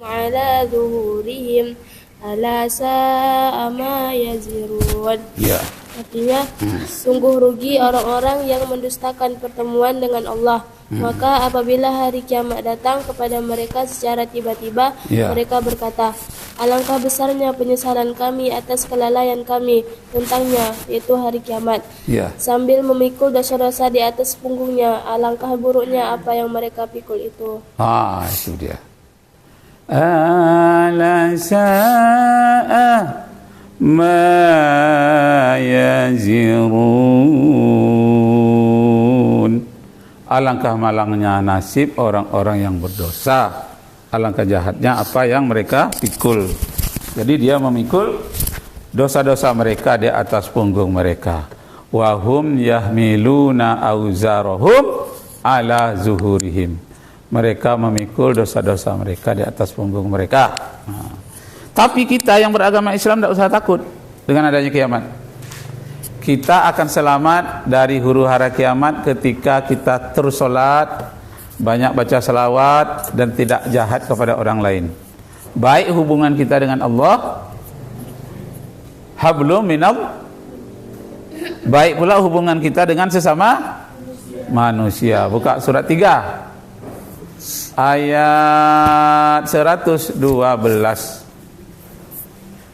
على ظهورهم ألا ساء ما يزرون. Artinya, sungguh rugi orang-orang yang mendustakan pertemuan dengan Allah. Maka apabila hari kiamat datang kepada mereka secara tiba-tiba, mereka berkata, alangkah besarnya penyesalan kami atas kelalaian kami tentangnya, yaitu hari kiamat. Sambil memikul dosa-dosa di atas punggungnya, alangkah buruknya apa yang mereka pikul itu. Itu dia. Ala sa'a ma yazirun. Alangkah malangnya nasib orang-orang yang berdosa. Alangkah jahatnya apa yang mereka pikul. Jadi dia memikul dosa-dosa mereka di atas punggung mereka. Wa hum yahmiluna auzarahum ala zuhurihim. Mereka memikul dosa-dosa mereka di atas punggung mereka. Tapi kita yang beragama Islam tidak usah takut dengan adanya kiamat. Kita akan selamat dari huru-hara kiamat ketika kita terus sholat, banyak baca salawat, dan tidak jahat kepada orang lain. Baik hubungan kita dengan Allah, hablum minallah. Baik pula hubungan kita dengan sesama manusia. Buka surat 3 ayat 112.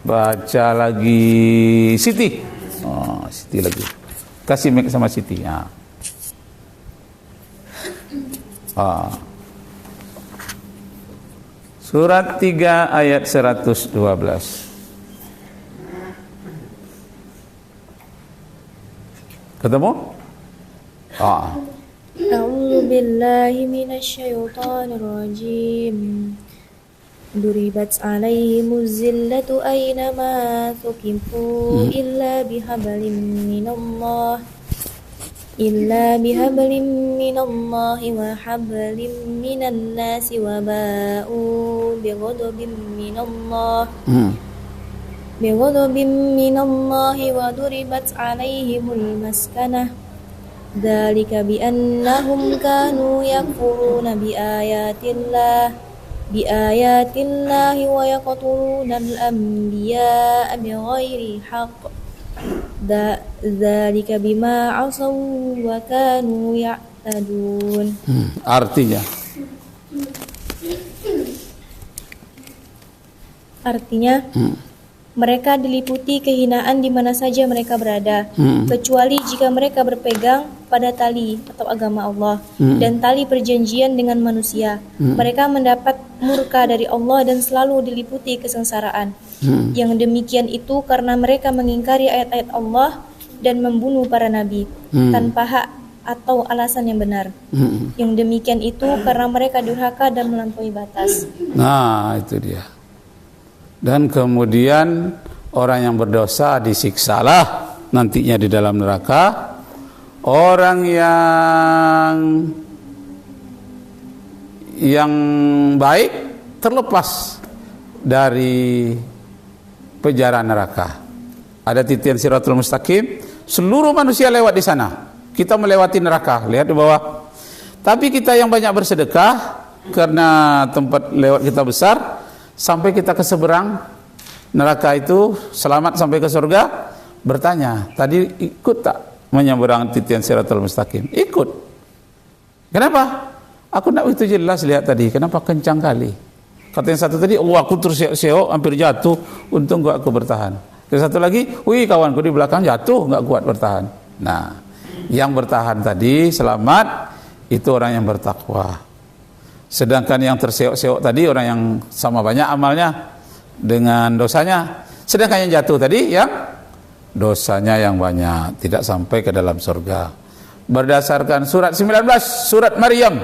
Baca lagi Siti. Siti lagi. Kasih mic sama Siti. Surat 3 ayat 112. Ketemu? A'udzu billahi minasy syaithanir rajim. Duribat alaihimuz zillatu aynama thuqifu illa bihablin minallahi wa hablin minan nasi wa ba'u bighadabin minallahi wa duribat alaihimul maskanah dzalika bi annahum kanu yakfuruna bi ayatillahi wa yaqtuluna al-anbiya'a bighairi haqq dzalika bima 'asaw wa kanu ya'tadun. Artinya mereka diliputi kehinaan di mana saja mereka berada, kecuali jika mereka berpegang pada tali atau agama Allah dan tali perjanjian dengan manusia. Mereka mendapat murka dari Allah dan selalu diliputi kesengsaraan. Yang demikian itu karena mereka mengingkari ayat-ayat Allah dan membunuh para nabi tanpa hak atau alasan yang benar. Yang demikian itu karena mereka durhaka dan melampaui batas. Nah, itu dia. Dan kemudian orang yang berdosa disiksalah nantinya di dalam neraka. Orang yang baik terlepas dari penjara neraka. Ada titian Siratul Mustaqim, seluruh manusia lewat di sana. Kita melewati neraka, lihat di bawah. Tapi kita yang banyak bersedekah karena tempat lewat kita besar, sampai kita ke seberang neraka itu, selamat sampai ke surga, bertanya, tadi ikut tak menyeberang titian Siratul Mustaqim? Ikut. Kenapa? Aku tidak begitu jelas lihat tadi, kenapa kencang kali? Kata yang satu tadi, aku terseok-seok hampir jatuh, untung aku bertahan. Yang satu lagi, wih kawanku di belakang jatuh, nggak kuat bertahan. Nah, yang bertahan tadi selamat, itu orang yang bertakwa. Sedangkan yang terseok-seok tadi orang yang sama banyak amalnya dengan dosanya. Sedangkan yang jatuh tadi yang dosanya yang banyak, tidak sampai ke dalam surga. Berdasarkan surat 19, surat Maryam.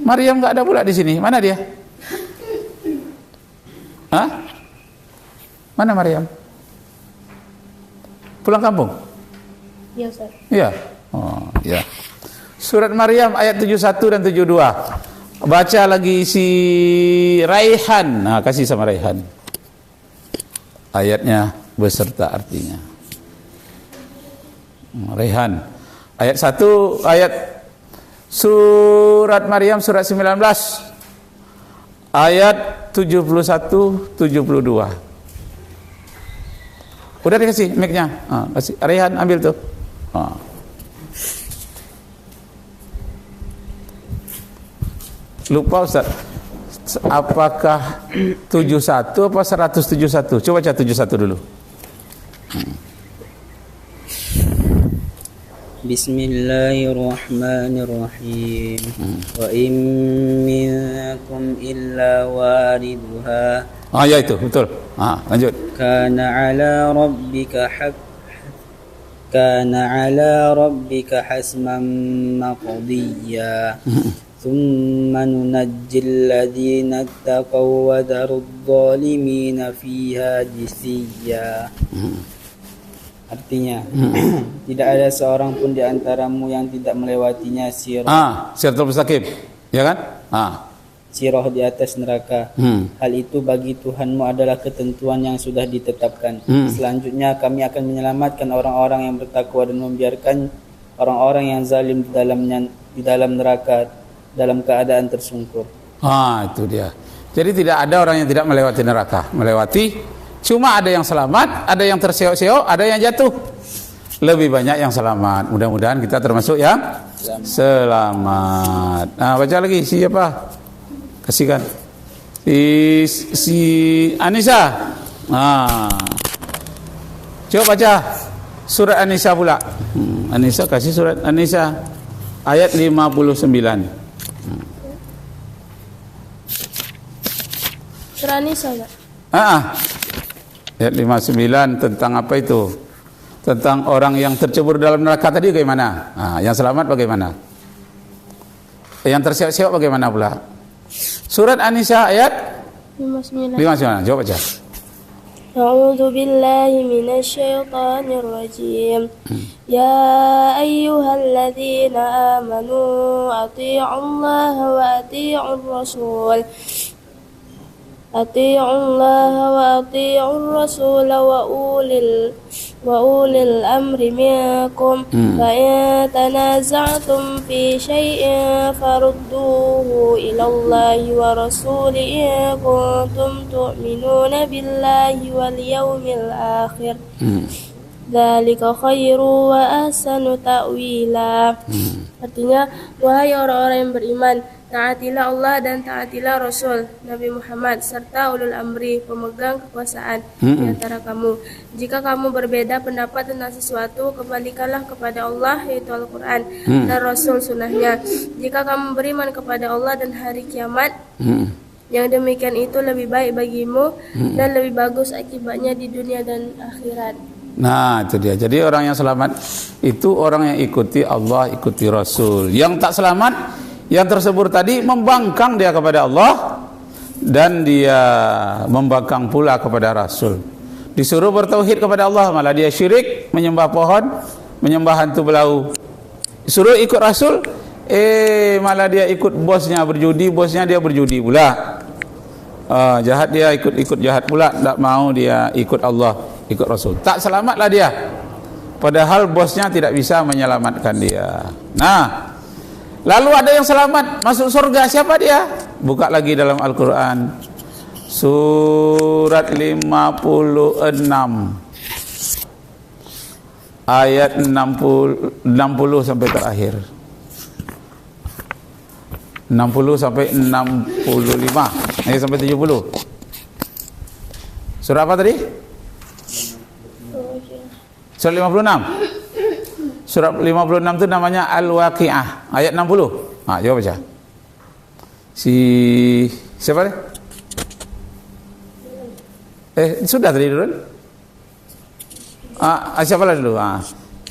Maryam enggak ada pula di sini. Mana dia? Hah? Mana Maryam? Pulang kampung? Ya, Ustaz. Iya. Oh, ya. Surat Maryam ayat 71 dan 72. Baca lagi si Raihan. Nah, kasih sama Raihan. Ayatnya beserta artinya. Raihan. Ayat 1, ayat surat Maryam surat 19. ayat 71 72. Udah dikasih mic-nya. Kasih Rehan, ambil tuh. Lupa Ustaz. Apakah 71 apa 171? Coba baca 71 dulu. Bismillahirrahmanirrahim. Wa in minkum illa wariduha. Ya itu, betul. Lanjut. Kana ala rabbika hasman maqdiyya. Thumma nunajjil ladzina taqaw wa darud zalimina fiha jisiyya. Artinya, tidak ada seorang pun di antaramu yang tidak melewatinya Siratul Mustaqim, ya kan? Sirah di atas neraka. Hal itu bagi Tuhanmu adalah ketentuan yang sudah ditetapkan. Selanjutnya kami akan menyelamatkan orang-orang yang bertakwa dan membiarkan orang-orang yang zalim di dalam neraka dalam keadaan tersungkur. Itu dia. Jadi tidak ada orang yang tidak melewati neraka. Melewati. Cuma ada yang selamat, ada yang terseok-seok, ada yang jatuh. Lebih banyak yang selamat. Mudah-mudahan kita termasuk yang selamat. Baca lagi siapa? Kasihkan. Si Anissa. Coba baca surat Anissa pula. Anissa, kasih surat Anissa ayat 59. Surah Nisa, Pak. Ayat 59 tentang apa itu? Tentang orang yang tercebur dalam neraka tadi bagaimana? Yang selamat bagaimana? Yang terseok-seok bagaimana pula? Surat An-Nisa ayat 59. Coba baca. A'udzu billahi minasyaitonir rajim. Ya ayyuhalladzina amanu athi'ullaha wa athi'ur rasul. Ati'ullaha wa ati'ur rasul wa ulil amri minkum fa in tanaza'tum fi syai'in farudduhu ila Allahi wa rasulihi in kuntum tu'minuna billahi wal yawmil akhir. Dzalika khairu wa ahsanu ta'wila. Artinya, wahai orang-orang yang beriman, taatilah Allah dan taatilah Rasul Nabi Muhammad serta ulul amri, pemegang kekuasaan di antara kamu. Jika kamu berbeda pendapat tentang sesuatu, kembalikanlah kepada Allah, yaitu Al-Quran, dan Rasul sunnahnya. Jika kamu beriman kepada Allah dan hari kiamat, yang demikian itu lebih baik bagimu dan lebih bagus akibatnya di dunia dan akhirat. Itu dia. Jadi orang yang selamat itu orang yang ikuti Allah, ikuti Rasul. Yang tak selamat, yang tersebut tadi membangkang dia kepada Allah dan dia membangkang pula kepada Rasul. Disuruh bertauhid kepada Allah, malah dia syirik, menyembah pohon, menyembah hantu belau. Disuruh ikut Rasul, malah dia ikut bosnya berjudi, bosnya dia berjudi pula. Jahat dia ikut jahat pula, tak mau dia ikut Allah, ikut Rasul. Tak selamatlah dia. Padahal bosnya tidak bisa menyelamatkan dia. Lalu ada yang selamat masuk surga, siapa dia? Buka lagi dalam Al-Quran surat 56 ayat 60 sampai terakhir. 60 sampai 65 sampai 70. Surah apa tadi? Surah 56. Surah 56 itu namanya Al-Waqi'ah ayat 60. Coba baca. Siapa deh? Sudah tadi dulu. Siapa lah dulu?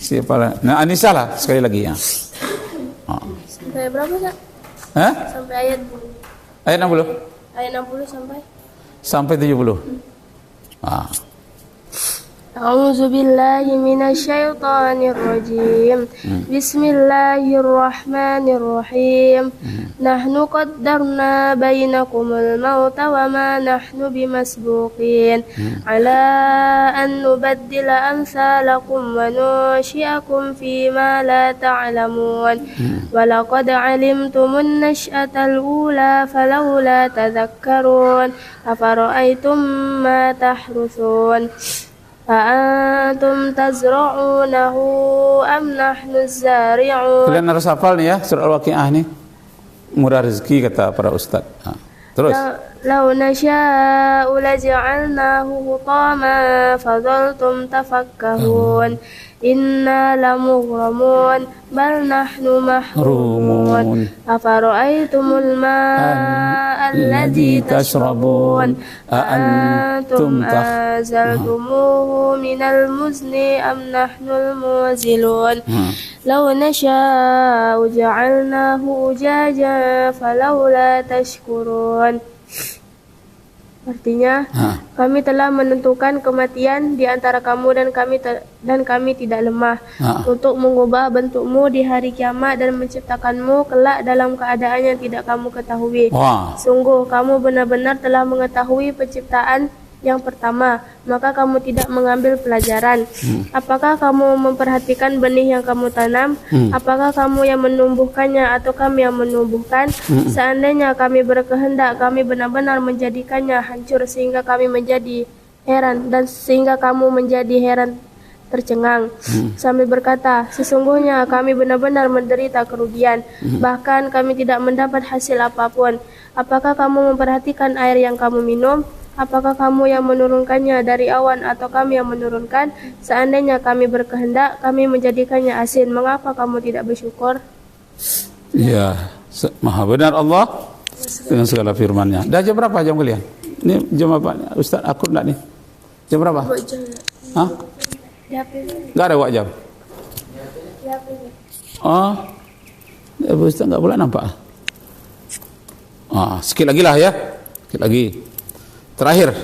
Siapa lah? Anissa lah sekali lagi ya. Sampai berapa, Kak? Sampai ayat 60. Ayat 60 sampai 70. أعوذ بالله من الشيطان الرجيم بسم الله الرحمن الرحيم نحن قدرنا بينكم الموت وما نحن بمسبوقين على أن نبدل أمثالكم وننشئكم فيما لا تعلمون ولقد علمتم النشأة الأولى فلولا تذكرون أفرأيتم ما تحرثون أأنتم تزرعونه أم نحن الزارعون. Kalian harus hafal nih ya surah Al-Waqiah nih. Murah rezeki kata para ustaz. Terus. لو نشاء لجعلناه حطاما فظلتم تفكهون إنا لمغرمون بل نحن محرومون أفرأيتم الماء الذي تشربون أأنتم أنزلتموه من المزن أم نحن المنزلون لو نشاء جعلناه أجاجا فلولا تشكرون. Artinya, kami telah menentukan kematian di antara kamu dan kami tidak lemah untuk mengubah bentukmu di hari kiamat dan menciptakanmu kelak dalam keadaan yang tidak kamu ketahui. Sungguh kamu benar-benar telah mengetahui penciptaan yang pertama, maka kamu tidak mengambil pelajaran. Apakah kamu memperhatikan benih yang kamu tanam? Apakah kamu yang menumbuhkannya atau kami yang menumbuhkan? Seandainya kami berkehendak, kami benar-benar menjadikannya hancur sehingga kami menjadi heran dan sehingga kamu menjadi heran tercengang. Sambil berkata, sesungguhnya kami benar-benar menderita kerugian, bahkan kami tidak mendapat hasil apapun. Apakah kamu memperhatikan air yang kamu minum? Apakah kamu yang menurunkannya dari awan atau kami yang menurunkan? Seandainya kami berkehendak, kami menjadikannya asin. Mengapa kamu tidak bersyukur? Ya, maha benar Allah dengan segala firman-Nya. Dah jam berapa jam kalian? Ini jam apa? Ustaz, aku enggak nih. Jam berapa? Hah? Enggak ada jam. Oh. Ya, Ustaz enggak boleh nampak. Sikit lagi lah ya. Sikit lagi. Terakhir